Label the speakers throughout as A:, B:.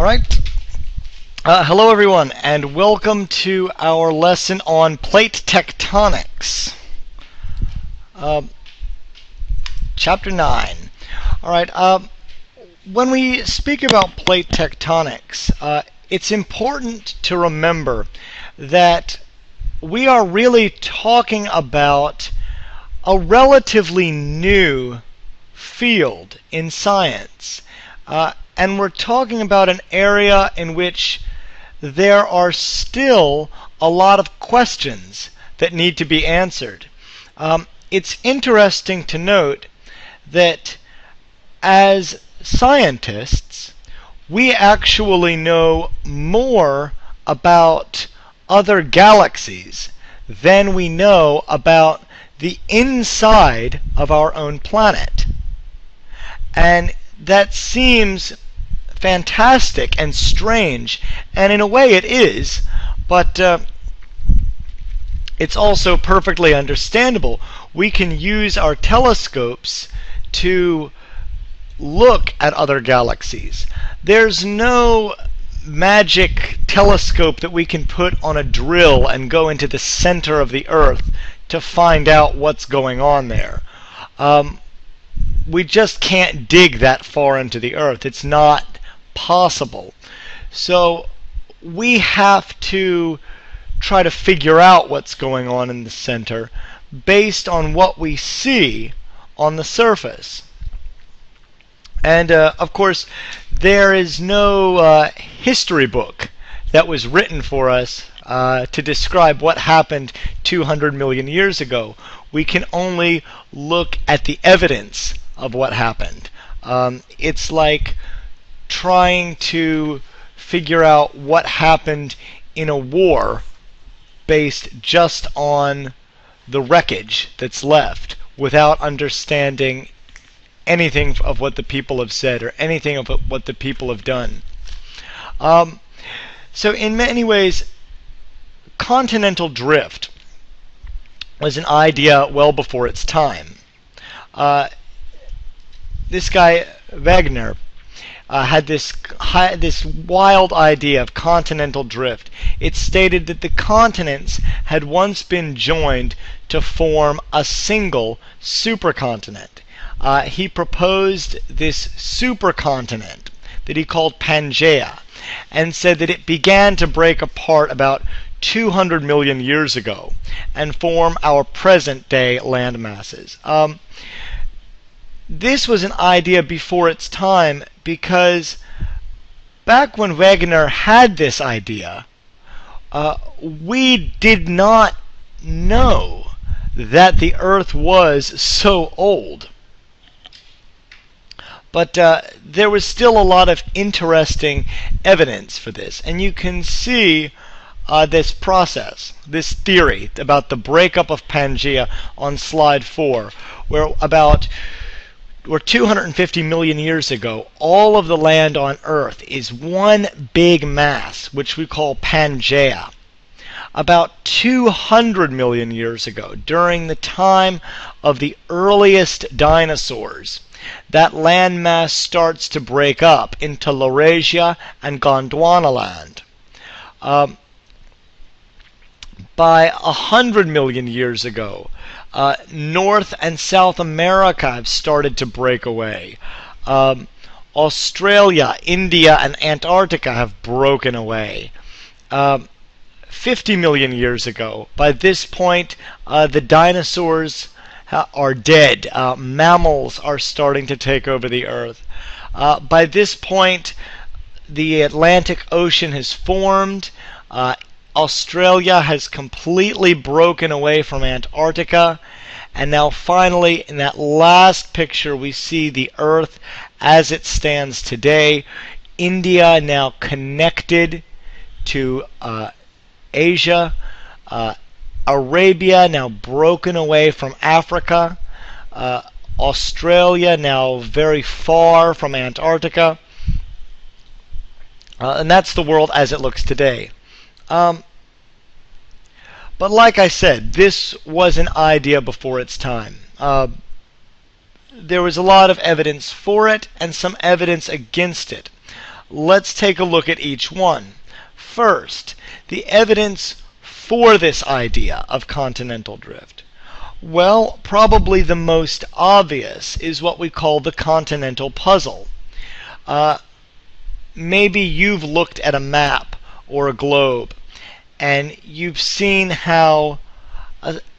A: All right. Hello, everyone, and welcome to our lesson on plate tectonics. Chapter 9. All right. When we speak about plate tectonics, it's important to remember that we are really talking about a relatively new field in science. And we're talking about an area in which there are still a lot of questions that need to be answered. It's interesting to note that as scientists, we actually know more about other galaxies than we know about the inside of our own planet. And that seems fantastic and strange, and in a way it is, but it's also perfectly understandable. We can use our telescopes to look at other galaxies. There's no magic telescope that we can put on a drill and go into the center of the Earth to find out what's going on there. We just can't dig that far into the Earth. It's not possible. So we have to try to figure out what's going on in the center based on what we see on the surface. And of course, there is no history book that was written for us to describe what happened 200 million years ago. We can only look at the evidence of what happened. It's like trying to figure out what happened in a war based just on the wreckage that's left without understanding anything of what the people have said or anything of what the people have done. So in many ways, continental drift was an idea well before its time. This guy Wegener had this wild idea of continental drift. It stated that the continents had once been joined to form a single supercontinent. He proposed this supercontinent that he called Pangaea, and said that it began to break apart about 200 million years ago and form our present-day land masses. This was an idea before its time because back when Wegener had this idea, we did not know that the Earth was so old. But there was still a lot of interesting evidence for this. And you can see this process, this theory about the breakup of Pangaea on slide 4, where 250 million years ago, all of the land on Earth is one big mass, which we call Pangaea. About 200 million years ago, during the time of the earliest dinosaurs, that landmass starts to break up into Laurasia and Gondwanaland. By 100 million years ago, North and South America have started to break away. Australia, India, and Antarctica have broken away. 50 million years ago, by this point, the dinosaurs are dead. Mammals are starting to take over the Earth. By this point, the Atlantic Ocean has formed. Australia has completely broken away from Antarctica. And now finally, in that last picture, we see the Earth as it stands today. India now connected to Asia. Arabia now broken away from Africa. Australia now very far from Antarctica. And that's the world as it looks today. But like I said, this was an idea before its time. There was a lot of evidence for it and some evidence against it. let's take a look at each one. First, the evidence for this idea of continental drift. Well, probably the most obvious is what we call the continental puzzle. Maybe you've looked at a map or a globe and you've seen how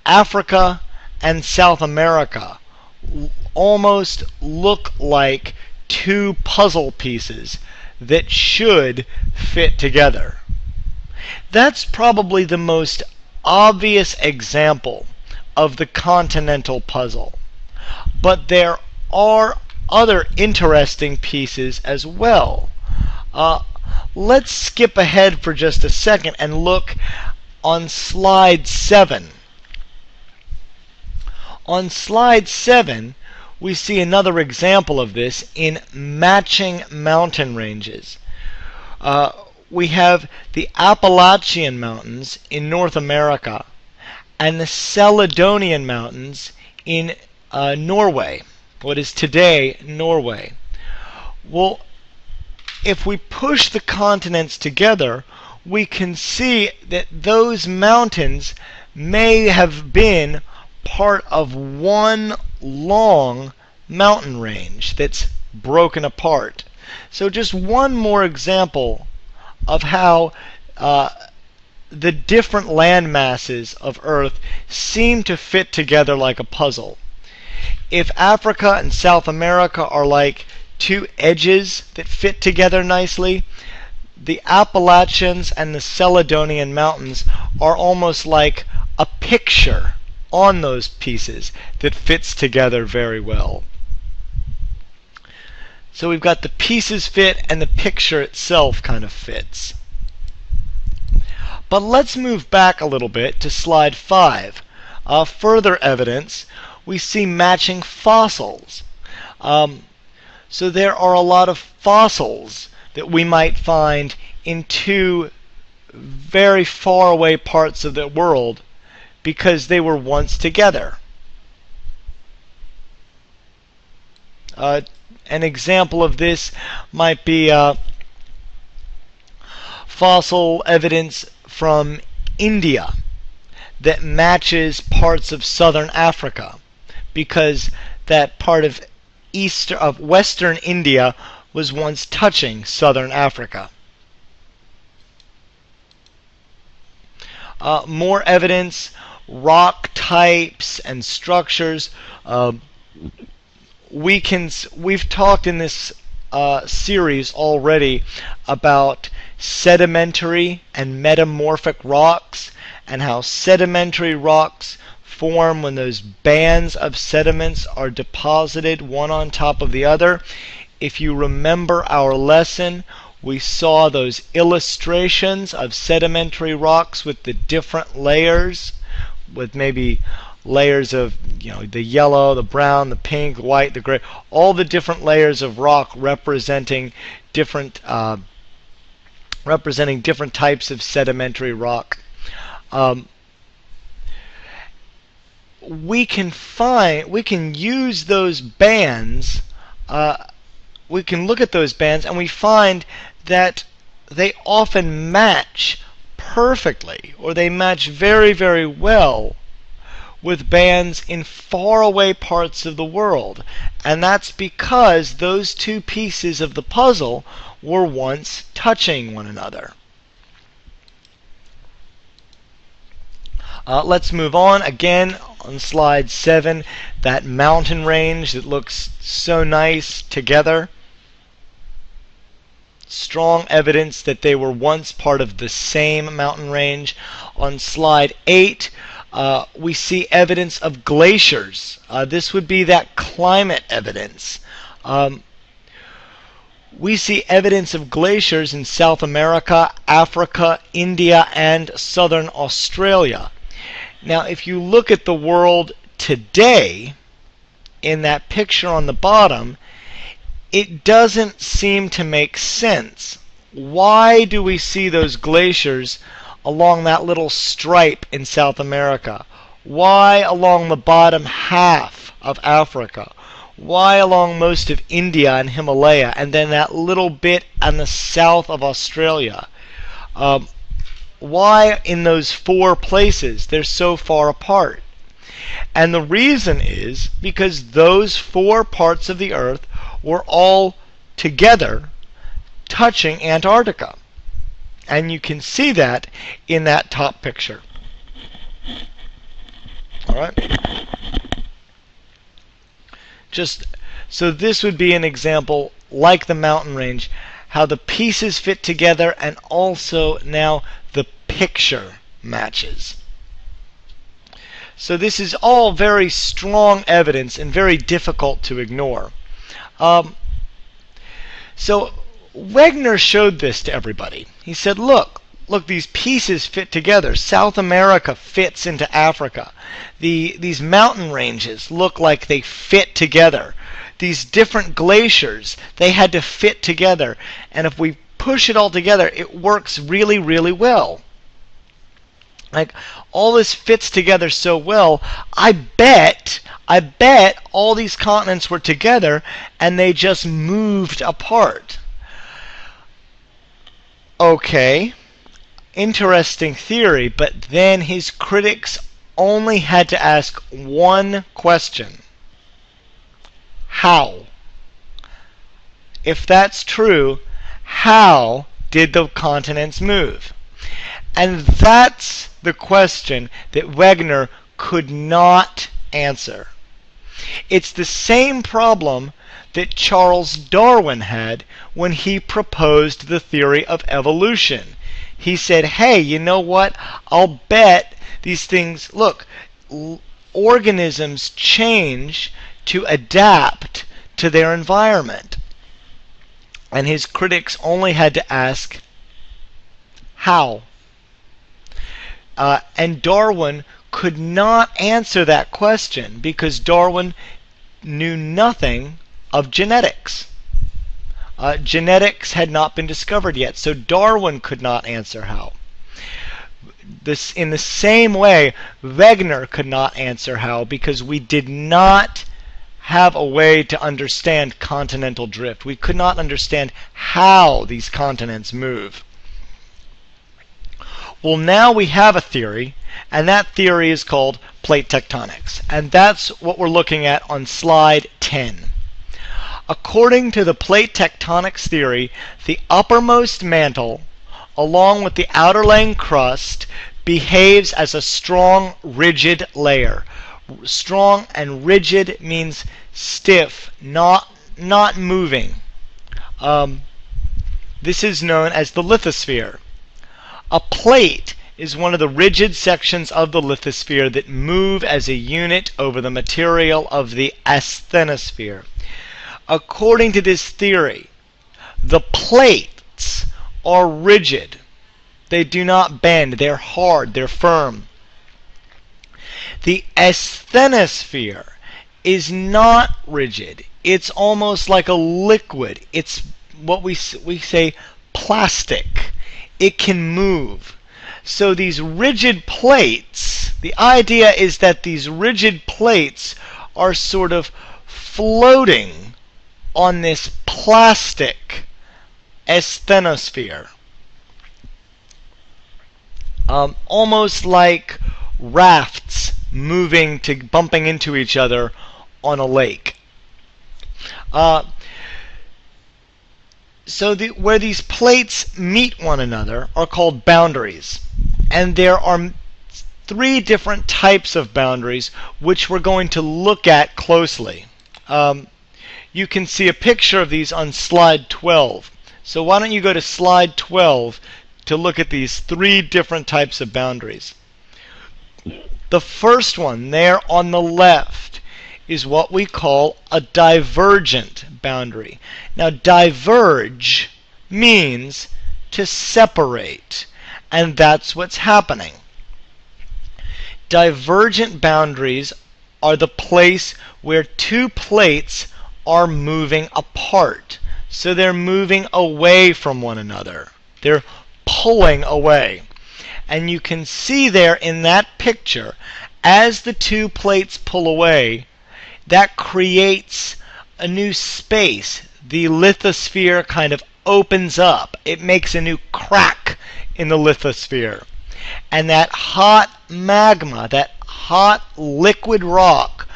A: Africa and South America almost look like two puzzle pieces that should fit together. That's probably the most obvious example of the continental puzzle. But there are other interesting pieces as well. Let's skip ahead for just a second and look on slide 7. On slide 7, we see another example of this in matching mountain ranges. We have the Appalachian Mountains in North America and the Caledonian Mountains in Norway, what is today Norway. Well, if we push the continents together, we can see that those mountains may have been part of one long mountain range that's broken apart. So just one more example of how the different land masses of Earth seem to fit together like a puzzle. If Africa and South America are like two edges that fit together nicely, the Appalachians and the Caledonian Mountains are almost like a picture on those pieces that fits together very well. So we've got the pieces fit and the picture itself kind of fits. But let's move back a little bit to slide 5. Further evidence, we see matching fossils. So there are a lot of fossils that we might find in two very far away parts of the world because they were once together. An example of this might be fossil evidence from India that matches parts of southern Africa, because that part of western India was once touching southern Africa. More evidence, rock types and structures. We've talked in this series already about sedimentary and metamorphic rocks, and how sedimentary rocks form when those bands of sediments are deposited one on top of the other. If you remember our lesson, we saw those illustrations of sedimentary rocks with the different layers, with maybe layers of the yellow, the brown, the pink, the white, the gray, all the different layers of rock representing different types of sedimentary rock. We can use those bands. We can look at those bands and we find that they often match perfectly, or they match very, very well with bands in faraway parts of the world. And that's because those two pieces of the puzzle were once touching one another. Let's move on. Again, on slide 7, that mountain range that looks so nice together. Strong evidence that they were once part of the same mountain range. On slide 8, we see evidence of glaciers. This would be that climate evidence. We see evidence of glaciers in South America, Africa, India, and southern Australia. Now, if you look at the world today, in that picture on the bottom, it doesn't seem to make sense. Why do we see those glaciers along that little stripe in South America? Why along the bottom half of Africa? Why along most of India and Himalaya, and then that little bit on the south of Australia? Why in those 4 places they're so far apart? And the reason is because those 4 parts of the Earth were all together touching Antarctica. And you can see that in that top picture. All right? So this would be an example, like the mountain range, how the pieces fit together and also now the picture matches. So this is all very strong evidence and very difficult to ignore. So Wegener showed this to everybody. He said, look, these pieces fit together. South America fits into Africa. These mountain ranges look like they fit together. These different glaciers, they had to fit together. And if we push it all together, it works really, really well. Like, all this fits together so well, I bet all these continents were together and they just moved apart. Okay, interesting theory, but then his critics only had to ask one question. How? If that's true, how did the continents move? And that's the question that Wegener could not answer. It's the same problem that Charles Darwin had when he proposed the theory of evolution. He said, hey, you know what? I'll bet these things, look, organisms change to adapt to their environment. And his critics only had to ask, how? And Darwin could not answer that question because Darwin knew nothing of genetics. Genetics had not been discovered yet, so Darwin could not answer how. In the same way, Wegener could not answer how because we did not have a way to understand continental drift. We could not understand how these continents move. Well, now we have a theory, and that theory is called plate tectonics. And that's what we're looking at on slide 10. According to the plate tectonics theory, the uppermost mantle, along with the outerlaying crust, behaves as a strong, rigid layer. Strong and rigid means stiff, not moving. This is known as the lithosphere. A plate is one of the rigid sections of the lithosphere that move as a unit over the material of the asthenosphere. According to this theory, the plates are rigid. They do not bend. They're hard. They're firm. The asthenosphere is not rigid. It's almost like a liquid. It's what we say plastic. It can move. So these rigid plates, the idea is that these rigid plates are sort of floating on this plastic asthenosphere. Almost like rafts bumping into each other on a lake. So where these plates meet one another are called boundaries. And there are 3 different types of boundaries which we're going to look at closely. You can see a picture of these on slide 12. So why don't you go to slide 12 to look at these 3 different types of boundaries. The first one there on the left is what we call a divergent boundary. Now, diverge means to separate, and that's what's happening. Divergent boundaries are the place where 2 plates are moving apart. So they're moving away from one another. They're pulling away. And you can see there in that picture, as the 2 plates pull away, that creates a new space. The lithosphere kind of opens up. It makes a new crack in the lithosphere. And that hot magma, that hot liquid rock,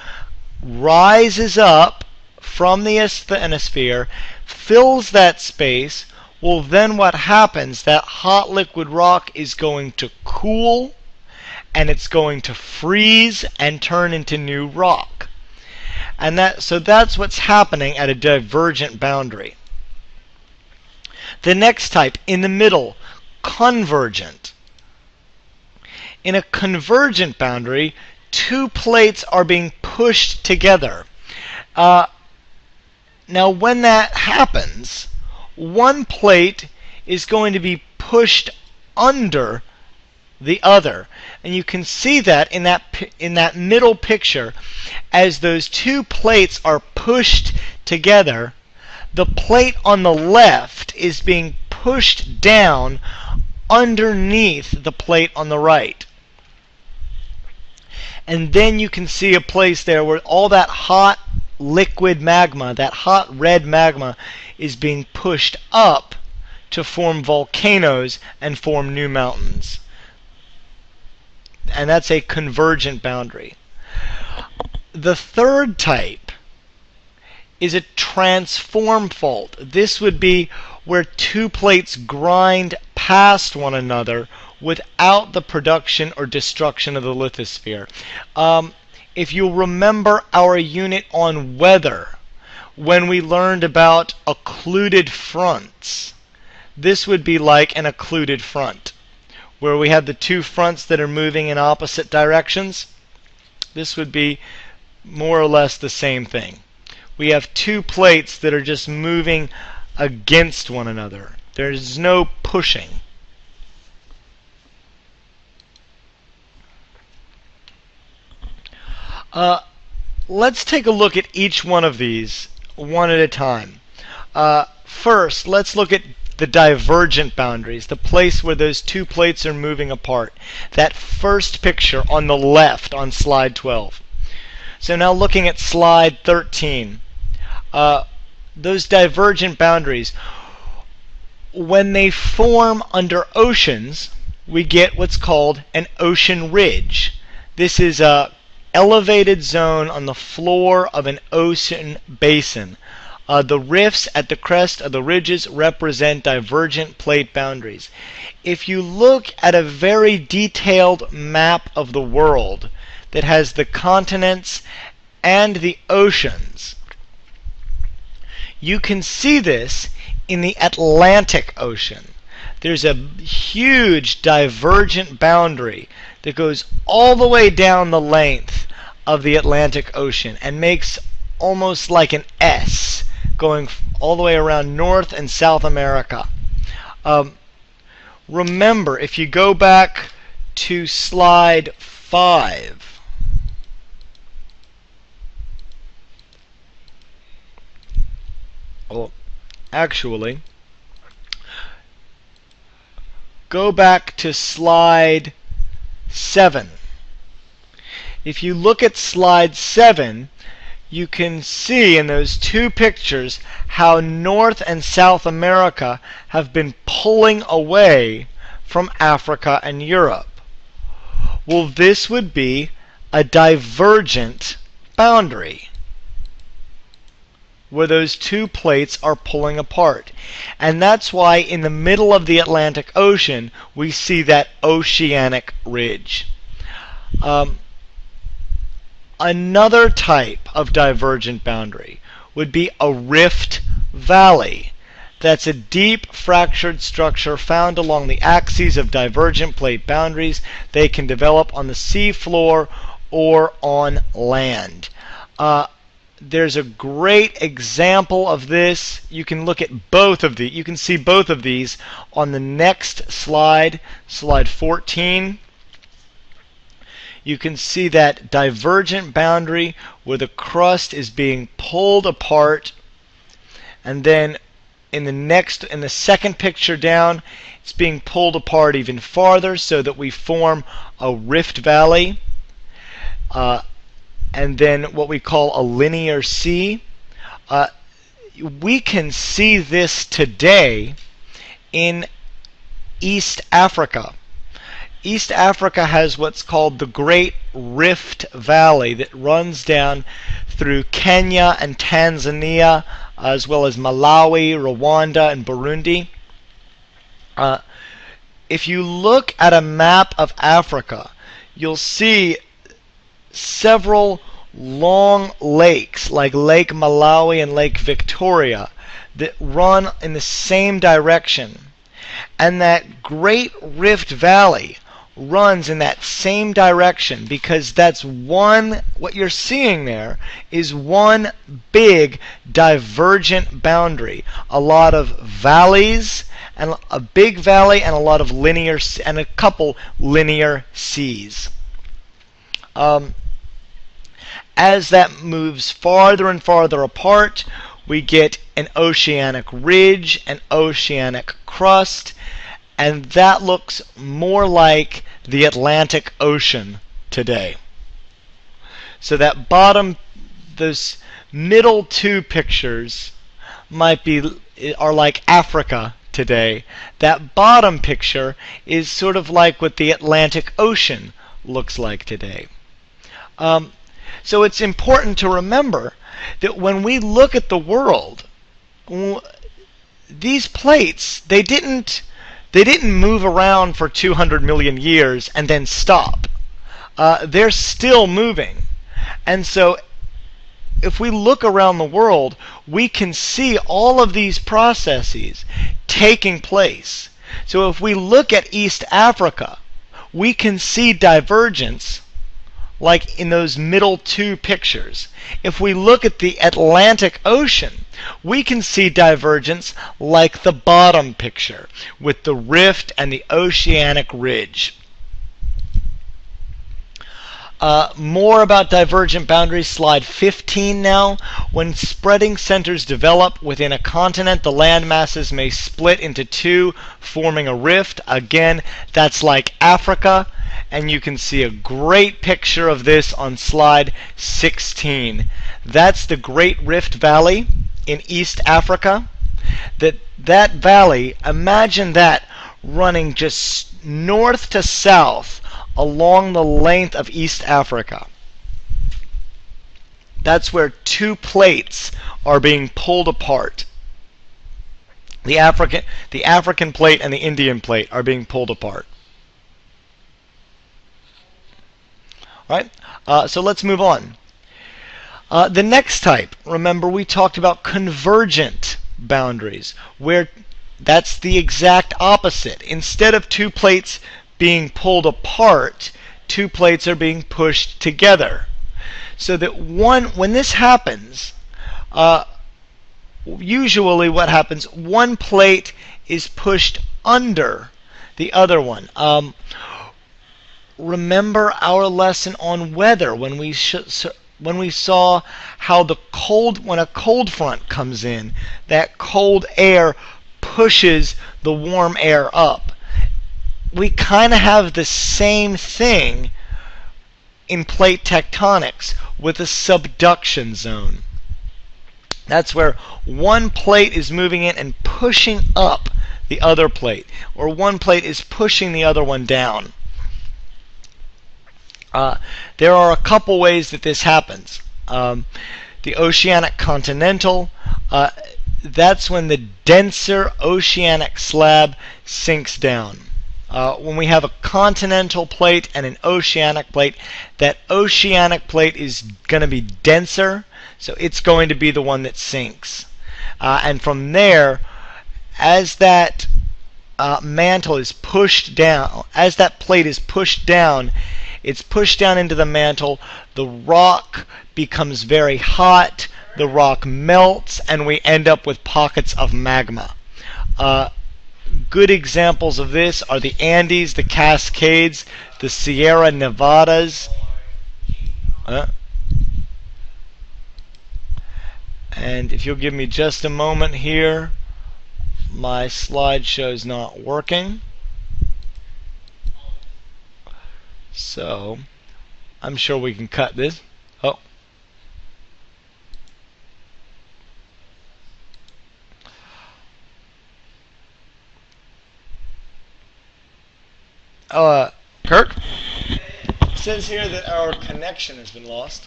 A: rises up from the asthenosphere, fills that space. Well, then what happens? That hot liquid rock is going to cool, and it's going to freeze and turn into new rock. And so that's what's happening at a divergent boundary. The next type, in the middle, convergent. In a convergent boundary, two plates are being pushed together. Now, when that happens, one plate is going to be pushed under the other. And you can see that in that middle picture. As those two plates are pushed together, the plate on the left is being pushed down underneath the plate on the right. And then you can see a place there where all that hot liquid magma, that hot red magma, is being pushed up to form volcanoes and form new mountains. And that's a convergent boundary. The third type is a transform fault. This would be where two plates grind past one another without the production or destruction of the lithosphere. If you remember our unit on weather, when we learned about occluded fronts, this would be like an occluded front, where we have the two fronts that are moving in opposite directions. This would be more or less the same thing. We have two plates that are just moving against one another. There's no pushing. Let's take a look at each one of these one at a time. First, let's look at the divergent boundaries, the place where those two plates are moving apart. That first picture on the left on slide 12. So now looking at slide 13. Those divergent boundaries, when they form under oceans, we get what's called an ocean ridge. This is a elevated zone on the floor of an ocean basin. The rifts at the crest of the ridges represent divergent plate boundaries. If you look at a very detailed map of the world that has the continents and the oceans, you can see this in the Atlantic Ocean. There's a huge divergent boundary that goes all the way down the length of the Atlantic Ocean and makes almost like an S going all the way around North and South America. Remember, if you go back to slide 5, well, actually, go back to slide 7. If you look at slide 7, you can see in those two pictures how North and South America have been pulling away from Africa and Europe. Well, this would be a divergent boundary where those two plates are pulling apart. And that's why in the middle of the Atlantic Ocean we see that oceanic ridge. Another type of divergent boundary would be a rift valley. That's a deep fractured structure found along the axes of divergent plate boundaries. They can develop on the sea floor or on land. There's a great example of this. You can look at both of these. You can see both of these on the next slide, slide 14. You can see that divergent boundary where the crust is being pulled apart, and then in the second picture down, it's being pulled apart even farther so that we form a rift valley, and then what we call a linear sea. Uh, we can see this today in East Africa. East Africa has what's called the Great Rift Valley that runs down through Kenya and Tanzania, as well as Malawi, Rwanda, and Burundi. If you look at a map of Africa, you'll see several long lakes, like Lake Malawi and Lake Victoria, that run in the same direction. And that Great Rift Valley runs in that same direction because what you're seeing there is one big divergent boundary. A lot of valleys, and a big valley, and a lot of linear, and a couple linear seas. As that moves farther and farther apart, we get an oceanic ridge, an oceanic crust, and that looks more like the Atlantic Ocean today. So that those middle two pictures are like Africa today. That bottom picture is sort of like what the Atlantic Ocean looks like today. So it's important to remember that when we look at the world, these plates, they didn't move around for 200 million years and then stop. They're still moving. And so if we look around the world, we can see all of these processes taking place. So if we look at East Africa, we can see divergence like in those middle two pictures. If we look at the Atlantic Ocean, we can see divergence like the bottom picture with the rift and the oceanic ridge. More about divergent boundaries, slide 15 now. When spreading centers develop within a continent, the land masses may split into two, forming a rift. Again, that's like Africa, and you can see a great picture of this on slide 16. That's the Great Rift Valley in East Africa. That valley, imagine that running just north to south along the length of East Africa. That's where two plates are being pulled apart. The African plate and the Indian plate are being pulled apart. All right, so let's move on. The next type, remember we talked about convergent boundaries, where that's the exact opposite. Instead of two plates being pulled apart, two plates are being pushed together. So that when this happens, usually what happens, one plate is pushed under the other one. Remember our lesson on weather when we saw how when a cold front comes in, that cold air pushes the warm air up. We kind of have the same thing in plate tectonics with a subduction zone. That's where one plate is moving in and pushing up the other plate, or one plate is pushing the other one down. There are a couple ways that this happens. The oceanic continental, that's when the denser oceanic slab sinks down. When we have a continental plate and an oceanic plate, that oceanic plate is going to be denser, so it's going to be the one that sinks. And from there, as that mantle is pushed down, as that plate is pushed down, it's pushed down into the mantle, the rock becomes very hot, the rock melts, and we end up with pockets of magma. Good examples of this are the Andes, the Cascades, the Sierra Nevadas. And if you'll give me just a moment here, my slideshow's not working. So I'm sure we can cut this. Oh. Kirk? It says here that our connection has been lost.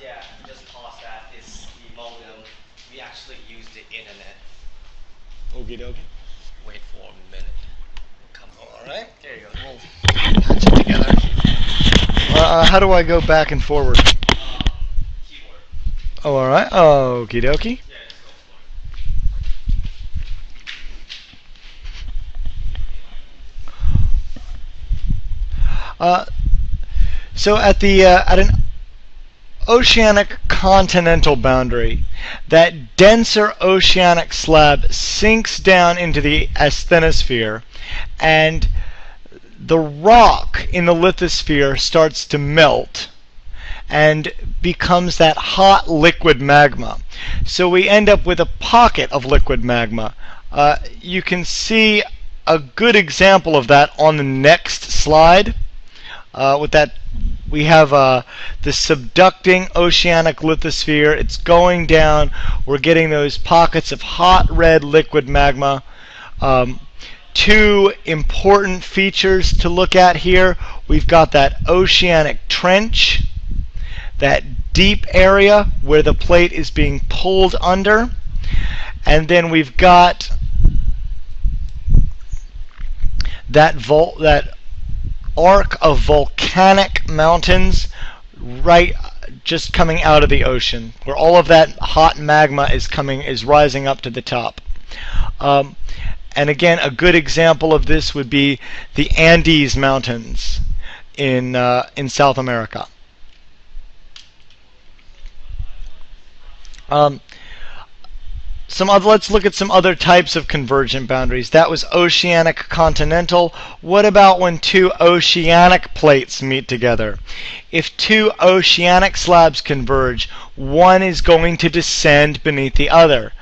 B: Yeah, just pause that. It's the modem. We actually use the internet.
A: Okie dokie.
B: Wait for a minute. Come on.
A: All right.
B: There you go.
A: We'll patch it together. How do I go back and forward?
B: Keyboard.
A: Oh, all right. Okie dokie.
B: Yeah, just go for it.
A: So at an oceanic continental boundary, that denser oceanic slab sinks down into the asthenosphere, and the rock in the lithosphere starts to melt and becomes that hot liquid magma. So we end up with a pocket of liquid magma. You can see a good example of that on the next slide. With that, we have the subducting oceanic lithosphere. It's going down. We're getting those pockets of hot red liquid magma. Two important features to look at here. We've got that oceanic trench, that deep area where the plate is being pulled under. And then we've got that arc of volcanic mountains right just coming out of the ocean, where all of that hot magma is rising up to the top. And again, a good example of this would be the Andes Mountains in South America. Let's look at some other types of convergent boundaries. That was oceanic continental. What about when two oceanic plates meet together? If two oceanic slabs converge, one is going to descend beneath the other.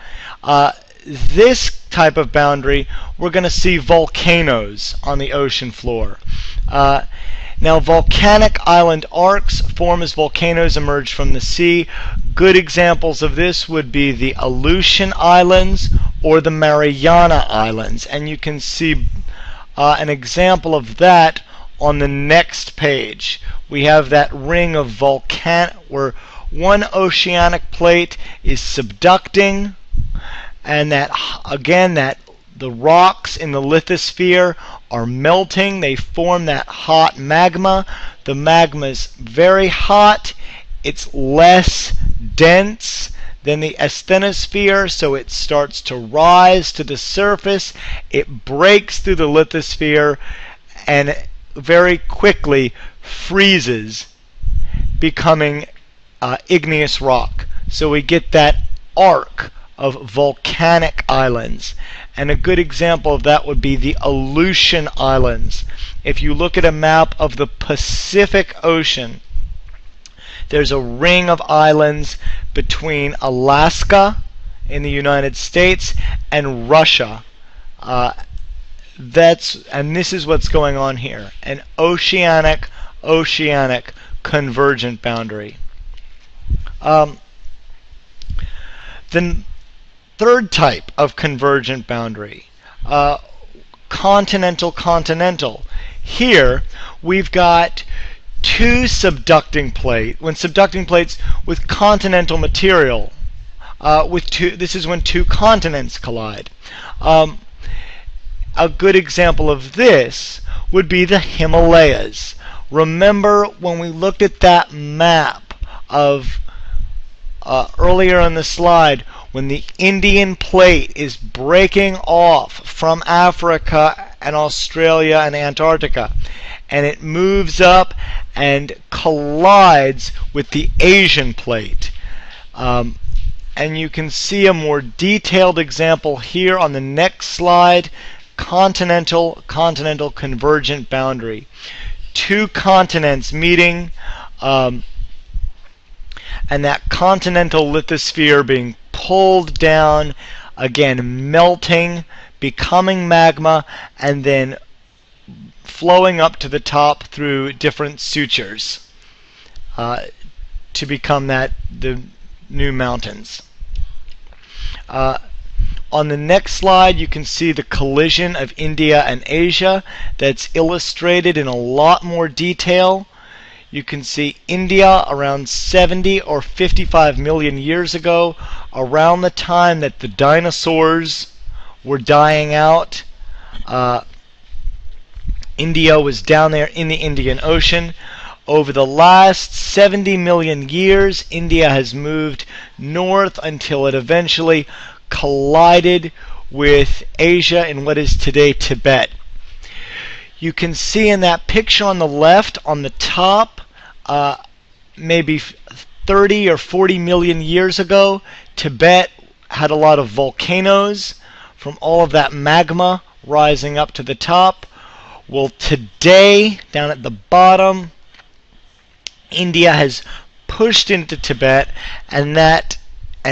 A: This type of boundary, we're going to see volcanoes on the ocean floor. Now, volcanic island arcs form as volcanoes emerge from the sea. Good examples of this would be the Aleutian Islands or the Mariana Islands. And you can see an example of that on the next page. We have that ring of where one oceanic plate is subducting, and that again, the rocks in the lithosphere are melting. They form that hot magma. The magma is very hot. It's less dense than the asthenosphere, so it starts to rise to the surface. It breaks through the lithosphere and very quickly freezes, becoming igneous rock. So we get that arc of volcanic islands. And a good example of that would be the Aleutian Islands. If you look at a map of the Pacific Ocean, there's a ring of islands between Alaska in the United States and Russia. And this is what's going on here. An oceanic convergent boundary. The third type of convergent boundary, continental. Here we've got two subducting plates with continental material. This is when two continents collide. A good example of this would be the Himalayas. Remember when we looked at that map of earlier on the slide, when the Indian plate is breaking off from Africa and Australia and Antarctica, and it moves up and collides with the Asian plate. And you can see a more detailed example here on the next slide. Continental convergent boundary. Two continents meeting, and that continental lithosphere being pulled down, again melting, becoming magma, and then flowing up to the top through different sutures to become the new mountains. On the next slide, you can see the collision of India and Asia that's illustrated in a lot more detail. You can see India around 70 or 55 million years ago, around the time that the dinosaurs were dying out. India was down there in the Indian Ocean. Over the last 70 million years, India has moved north until it eventually collided with Asia in what is today Tibet. You can see in that picture on the left, on the top, maybe 30 or 40 million years ago, Tibet had a lot of volcanoes from all of that magma rising up to the top. Well, today, down at the bottom, India has pushed into Tibet, and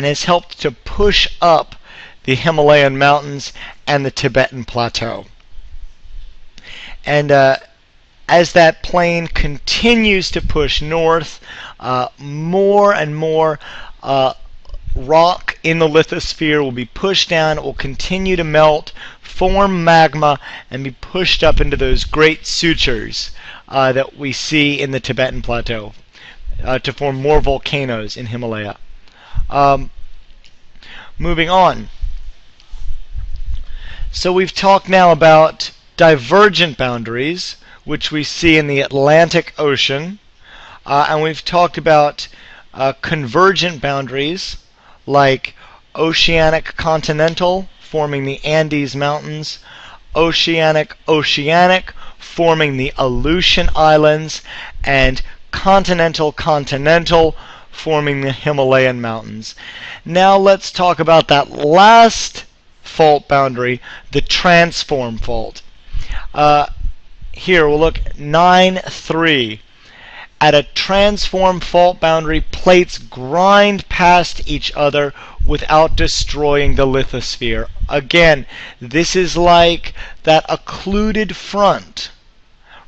A: has helped to push up the Himalayan mountains and the Tibetan plateau. And as that plane continues to push north, more and more rock in the lithosphere will be pushed down. It will continue to melt, form magma, and be pushed up into those great sutures that we see in the Tibetan plateau to form more volcanoes in Himalaya. Moving on. So we've talked now about divergent boundaries, which we see in the Atlantic Ocean, and we've talked about convergent boundaries like oceanic continental, forming the Andes Mountains, oceanic forming the Aleutian Islands, and continental forming the Himalayan mountains. Now let's talk about that last fault boundary, the transform fault. Here we'll look 9.3. At a transform fault boundary, plates grind past each other without destroying the lithosphere. Again, this is like that occluded front.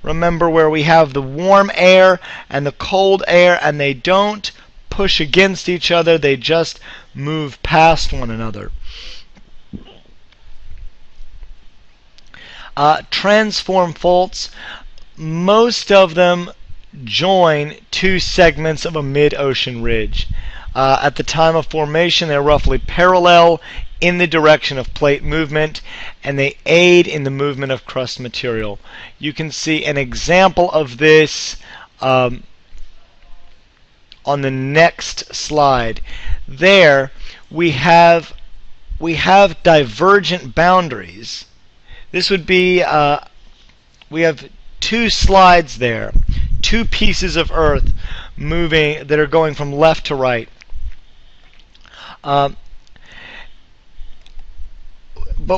A: Remember where we have the warm air and the cold air, and they don't push against each other, they just move past one another. Transform faults, most of them join two segments of a mid-ocean ridge. At the time of formation, they're roughly parallel in the direction of plate movement, and they aid in the movement of crust material. You can see an example of this on the next slide. There we have divergent boundaries. This would be we have two slides there, two pieces of Earth moving that are going from left to right. But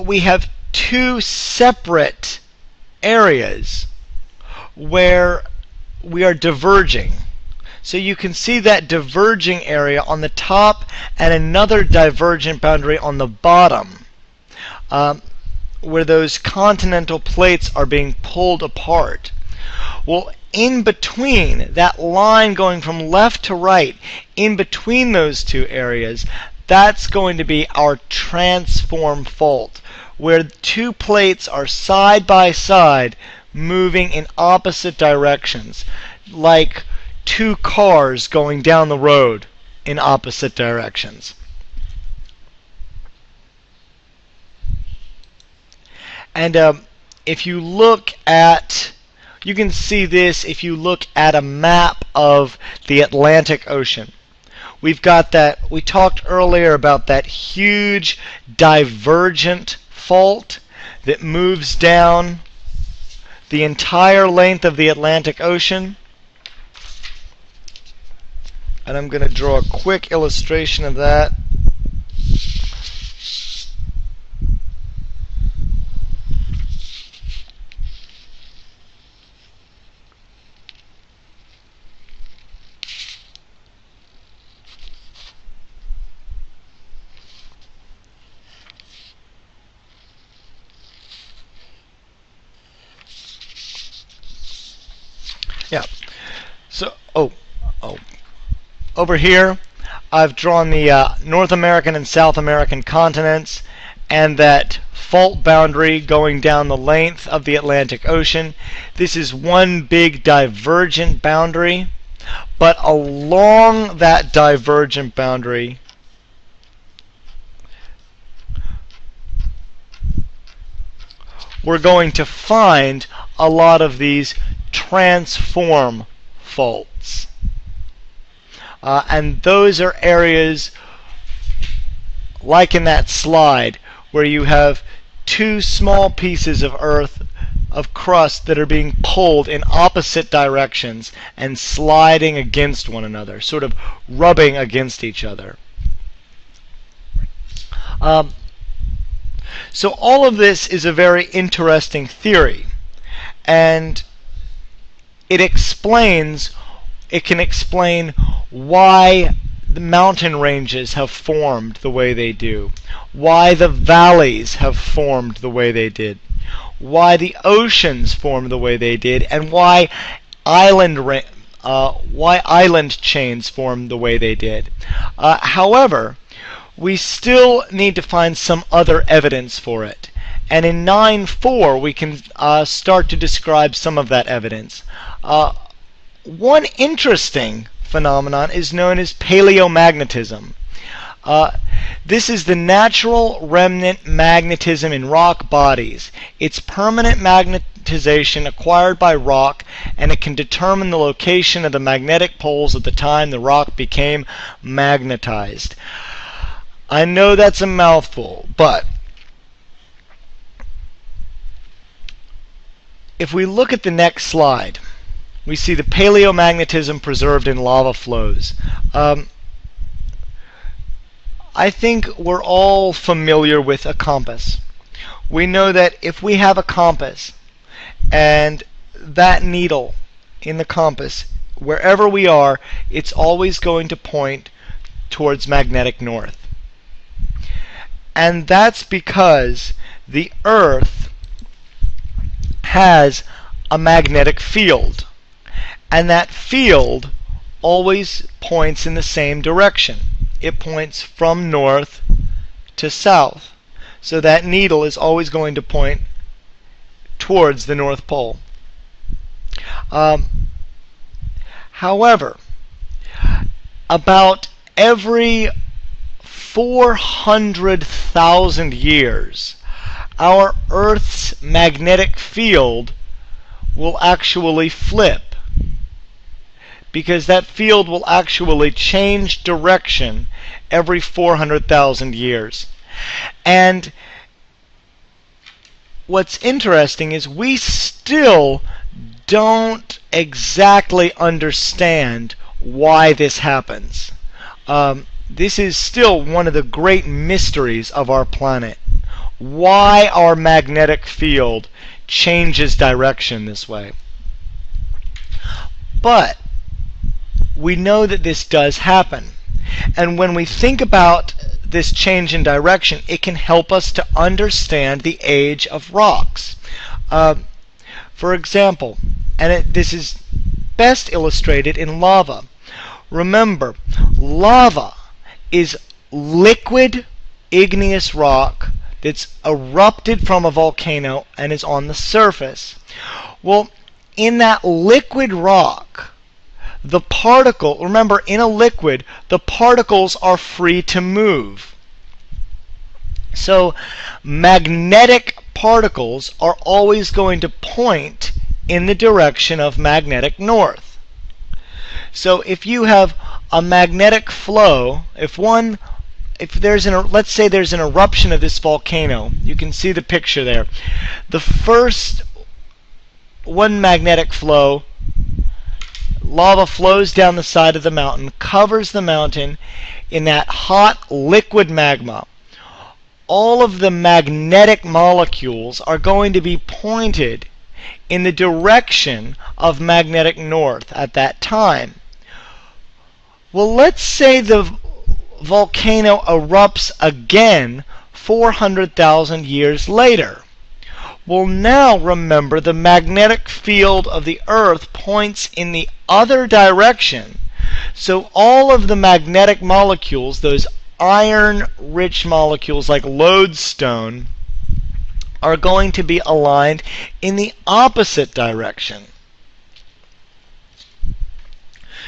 A: we have two separate areas where we are diverging. So you can see that diverging area on the top and another divergent boundary on the bottom, where those continental plates are being pulled apart. Well, in between, that line going from left to right, in between those two areas, that's going to be our transform fault, where two plates are side by side moving in opposite directions, like two cars going down the road in opposite directions. And if you look at, you can see this if you look at a map of the Atlantic Ocean. We've got that, we talked earlier about that huge divergent fault that moves down the entire length of the Atlantic Ocean. And I'm going to draw a quick illustration of that. Yeah. So, over here, I've drawn the North American and South American continents, and that fault boundary going down the length of the Atlantic Ocean. This is one big divergent boundary, but along that divergent boundary we're going to find a lot of these transform faults. And those are areas like in that slide where you have two small pieces of earth, of crust, that are being pulled in opposite directions and sliding against one another, sort of rubbing against each other. So all of this is a very interesting theory, and it can explain why the mountain ranges have formed the way they do, why the valleys have formed the way they did, why the oceans formed the way they did, and why island chains formed the way they did. However, we still need to find some other evidence for it. And in 9.4 we can start to describe some of that evidence. One interesting phenomenon is known as paleomagnetism. This is the natural remnant magnetism in rock bodies. It's permanent magnetization acquired by rock, and it can determine the location of the magnetic poles at the time the rock became magnetized. I know that's a mouthful, but if we look at the next slide, we see the paleomagnetism preserved in lava flows. I think we're all familiar with a compass. We know that if we have a compass and that needle in the compass, wherever we are, it's always going to point towards magnetic north. And that's because the Earth has a magnetic field, and that field always points in the same direction. It points from north to south. So that needle is always going to point towards the North Pole. However, about every 400,000 years, our Earth's magnetic field will actually flip, because that field will actually change direction every 400,000 years. And what's interesting is we still don't exactly understand why this happens. This is still one of the great mysteries of our planet. Why our magnetic field changes direction this way. But we know that this does happen. And when we think about this change in direction, it can help us to understand the age of rocks. For example, and this is best illustrated in lava. Remember, lava is liquid igneous rock that's erupted from a volcano and is on the surface. Well, in that liquid rock, the particle, remember, in a liquid, the particles are free to move. So magnetic particles are always going to point in the direction of magnetic north. So if you have a magnetic flow, let's say there's an eruption of this volcano, you can see the picture there. The first one magnetic flow, lava flows down the side of the mountain, covers the mountain in that hot liquid magma. All of the magnetic molecules are going to be pointed in the direction of magnetic north at that time. Well, let's say the volcano erupts again 400,000 years later. Well, now remember, the magnetic field of the Earth points in the other direction. So all of the magnetic molecules, those iron-rich molecules like lodestone are going to be aligned in the opposite direction.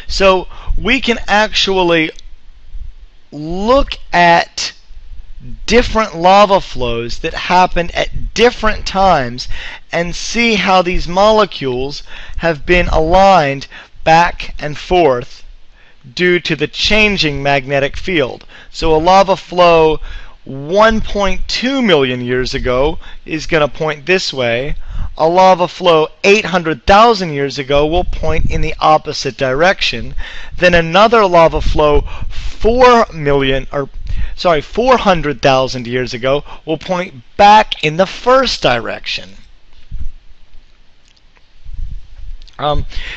A: So we can actually look at different lava flows that happened at different times and see how these molecules have been aligned back and forth due to the changing magnetic field. So a lava flow 1.2 million years ago is going to point this way. A lava flow 800,000 years ago will point in the opposite direction. Then another lava flow 400,000 years ago will point back in the first direction.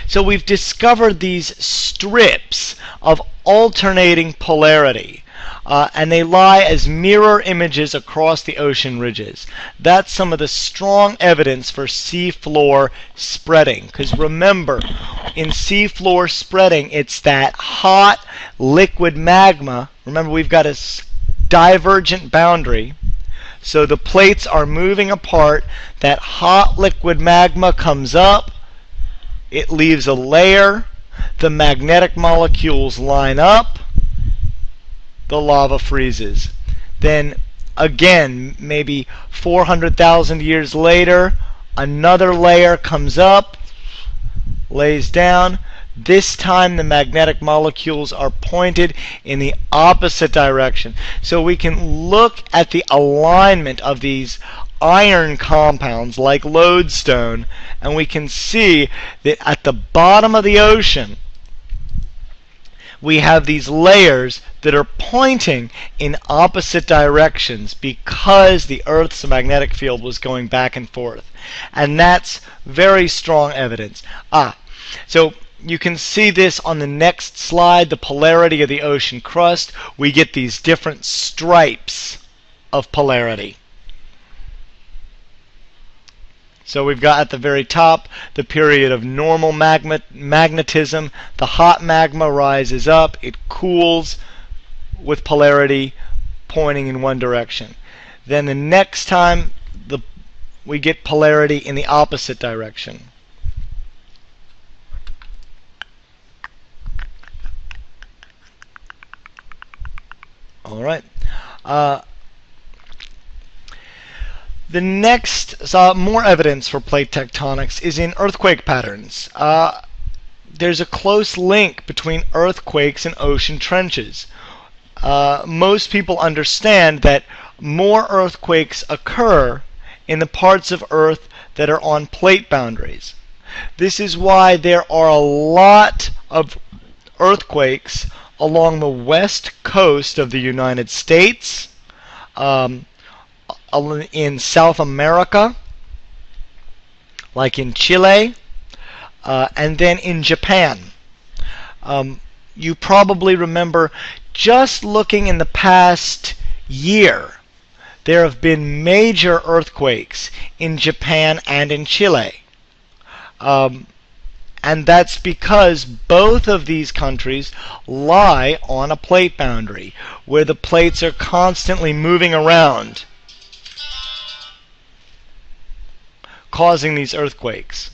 A: So we've discovered these strips of alternating polarity. And they lie as mirror images across the ocean ridges. That's some of the strong evidence for seafloor spreading. Because remember, in seafloor spreading, it's that hot liquid magma. Remember, we've got a divergent boundary. So the plates are moving apart. That hot liquid magma comes up. It leaves a layer. The magnetic molecules line up. The lava freezes. Then again, maybe 400,000 years later, another layer comes up, lays down. This time the magnetic molecules are pointed in the opposite direction. So we can look at the alignment of these iron compounds like lodestone, and we can see that at the bottom of the ocean we have these layers that are pointing in opposite directions because the Earth's magnetic field was going back and forth. And that's very strong evidence. So you can see this on the next slide, the polarity of the ocean crust. We get these different stripes of polarity. So we've got at the very top the period of normal magnetism. The hot magma rises up, it cools with polarity pointing in one direction. Then the next time we get polarity in the opposite direction. All right. The next, more evidence for plate tectonics is in earthquake patterns. There's a close link between earthquakes and ocean trenches. Most people understand that more earthquakes occur in the parts of Earth that are on plate boundaries. This is why there are a lot of earthquakes along the west coast of the United States, in South America, like in Chile, and then in Japan. You probably remember, just looking in the past year, there have been major earthquakes in Japan and in Chile. And that's because both of these countries lie on a plate boundary, where the plates are constantly moving around, causing these earthquakes.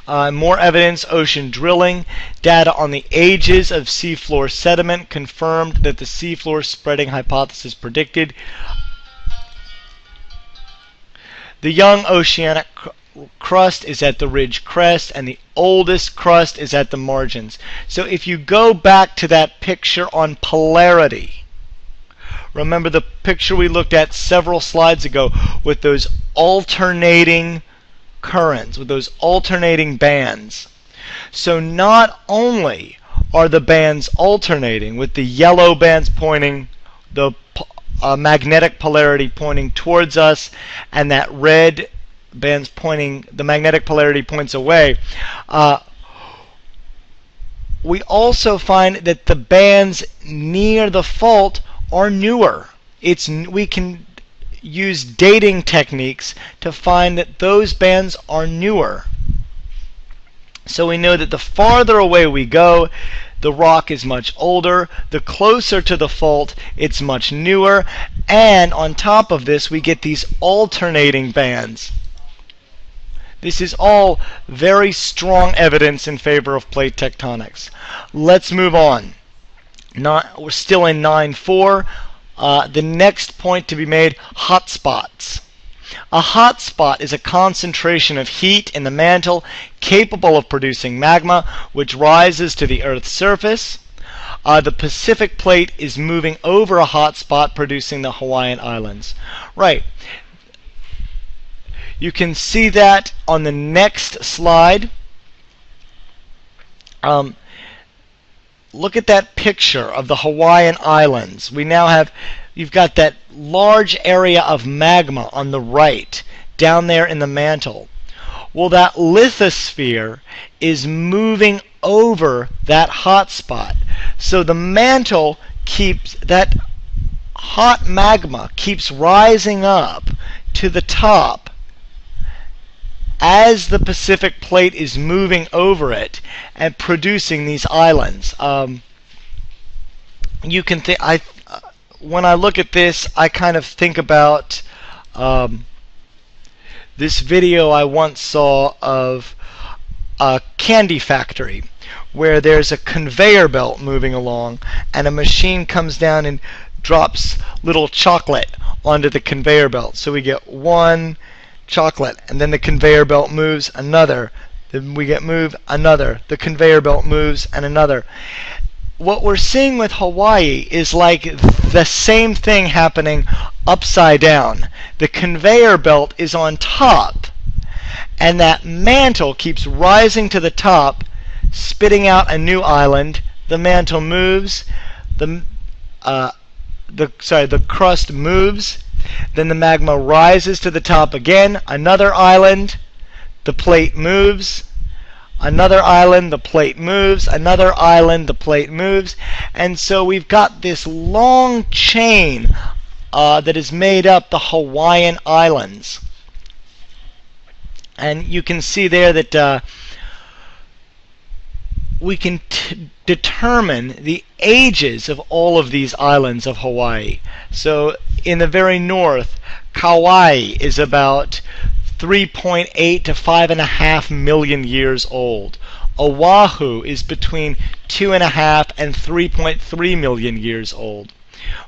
A: More evidence, ocean drilling. Data on the ages of seafloor sediment confirmed that the seafloor spreading hypothesis predicted. The young oceanic crust is at the ridge crest, and the oldest crust is at the margins. So if you go back to that picture on polarity, remember the picture we looked at several slides ago with those alternating currents, with those alternating bands. So not only are the bands alternating, with the yellow bands pointing, the magnetic polarity pointing towards us, and that red bands pointing, the magnetic polarity points away, we also find that the bands near the fault are newer. We can use dating techniques to find that those bands are newer. So we know that the farther away we go, the rock is much older. The closer to the fault, it's much newer. And on top of this, we get these alternating bands. This is all very strong evidence in favor of plate tectonics. Let's move on. We're still in 9.4. The next point to be made, hotspots. A hotspot is a concentration of heat in the mantle capable of producing magma, which rises to the Earth's surface. The Pacific plate is moving over a hotspot, producing the Hawaiian Islands. Right. You can see that on the next slide. Look at that picture of the Hawaiian Islands. You've got that large area of magma on the right, down there in the mantle. Well, that lithosphere is moving over that hot spot. So the mantle that hot magma keeps rising up to the top as the Pacific plate is moving over it and producing these islands. You can think, when I look at this, I kind of think about this video I once saw of a candy factory where there's a conveyor belt moving along and a machine comes down and drops little chocolate onto the conveyor belt. So we get one chocolate, and then the conveyor belt moves another. Then we get another. The conveyor belt moves and another. What we're seeing with Hawaii is like the same thing happening upside down. The conveyor belt is on top, and that mantle keeps rising to the top, spitting out a new island. The mantle moves, the crust moves, then the magma rises to the top again, another island, the plate moves, another island, the plate moves, another island, the plate moves, and so we've got this long chain that has made up the Hawaiian Islands. And you can see there that we can determine the ages of all of these islands of Hawaii. So in the very north, Kauai is about 3.8 to 5.5 million years old. Oahu is between 2.5 and 3.3 million years old.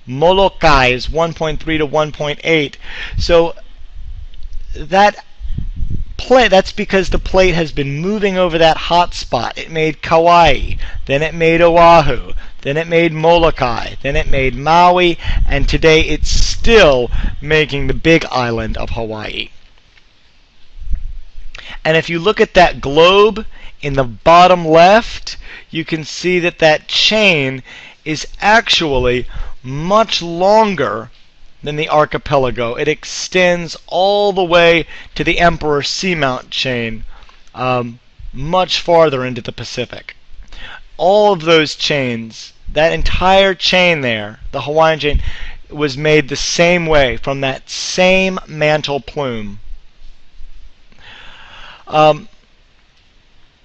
A: Molokai is 1.3 to 1.8. So that's because the plate has been moving over that hot spot. It made Kauai, then it made Oahu, then it made Molokai, then it made Maui, and today it's still making the big island of Hawaii. And if you look at that globe in the bottom left, you can see that that chain is actually much longer than the archipelago. It extends all the way to the Emperor Seamount chain, much farther into the Pacific. All of those chains, that entire chain there, the Hawaiian chain, was made the same way from that same mantle plume.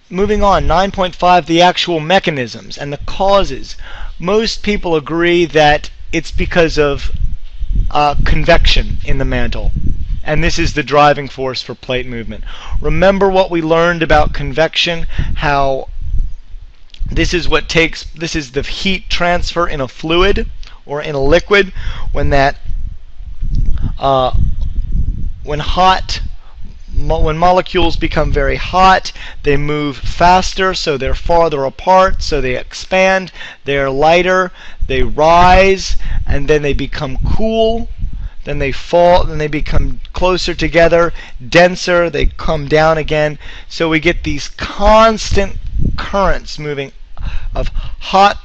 A: Moving on, 9.5, the actual mechanisms and the causes. Most people agree that it's because of convection in the mantle, and this is the driving force for plate movement. Remember what we learned about convection, how this is the heat transfer in a fluid or in a liquid. When molecules become very hot, they move faster, so they're farther apart, so they expand, they're lighter, they rise, and then they become cool, then they fall, then they become closer together, denser, they come down again. So we get these constant currents moving of hot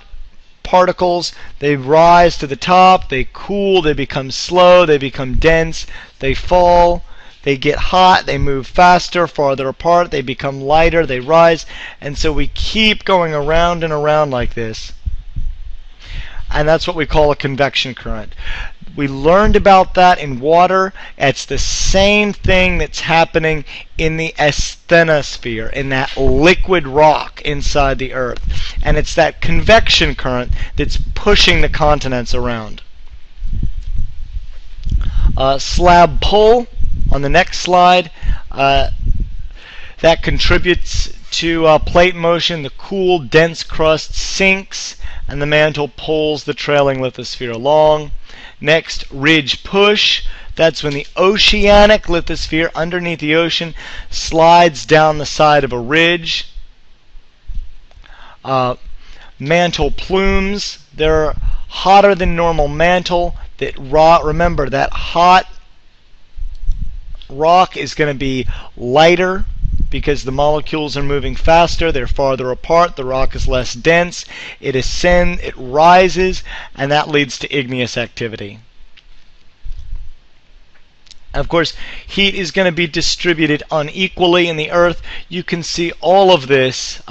A: particles. They rise to the top, they cool, they become slow, they become dense, they fall, they get hot, they move faster, farther apart, they become lighter, they rise, and so we keep going around and around like this. And that's what we call a convection current. We learned about that in water. It's the same thing that's happening in the asthenosphere, in that liquid rock inside the Earth. And it's that convection current that's pushing the continents around. Slab pull on the next slide. That contributes to plate motion. The cool, dense crust sinks, and the mantle pulls the trailing lithosphere along. Next, ridge push. That's when the oceanic lithosphere underneath the ocean slides down the side of a ridge. Mantle plumes. They're hotter than normal mantle. Remember, that hot rock is going to be lighter because the molecules are moving faster, they're farther apart, the rock is less dense, it ascends, it rises, and that leads to igneous activity. Of course, heat is going to be distributed unequally in the Earth. You can see all of this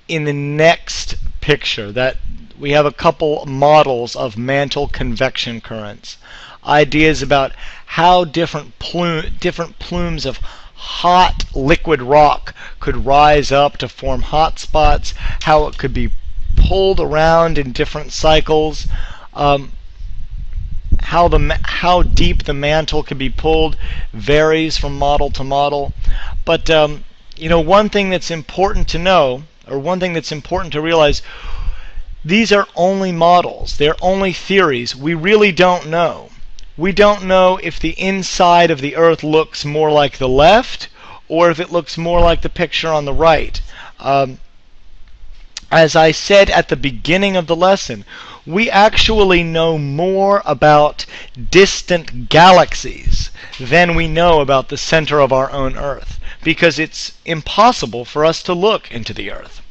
A: in the next picture. That we have a couple models of mantle convection currents. Ideas about how different plumes of hot liquid rock could rise up to form hot spots, how it could be pulled around in different cycles, how deep the mantle can be pulled varies from model to model. But one thing that's important to know, or one thing that's important to realize, these are only models. They're only theories. We really don't know. We don't know if the inside of the Earth looks more like the left or if it looks more like the picture on the right. As I said at the beginning of the lesson, we actually know more about distant galaxies than we know about the center of our own Earth, because it's impossible for us to look into the Earth.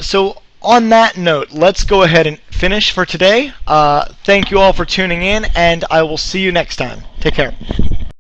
A: So on that note, let's go ahead and finish for today. Thank you all for tuning in, and I will see you next time. Take care.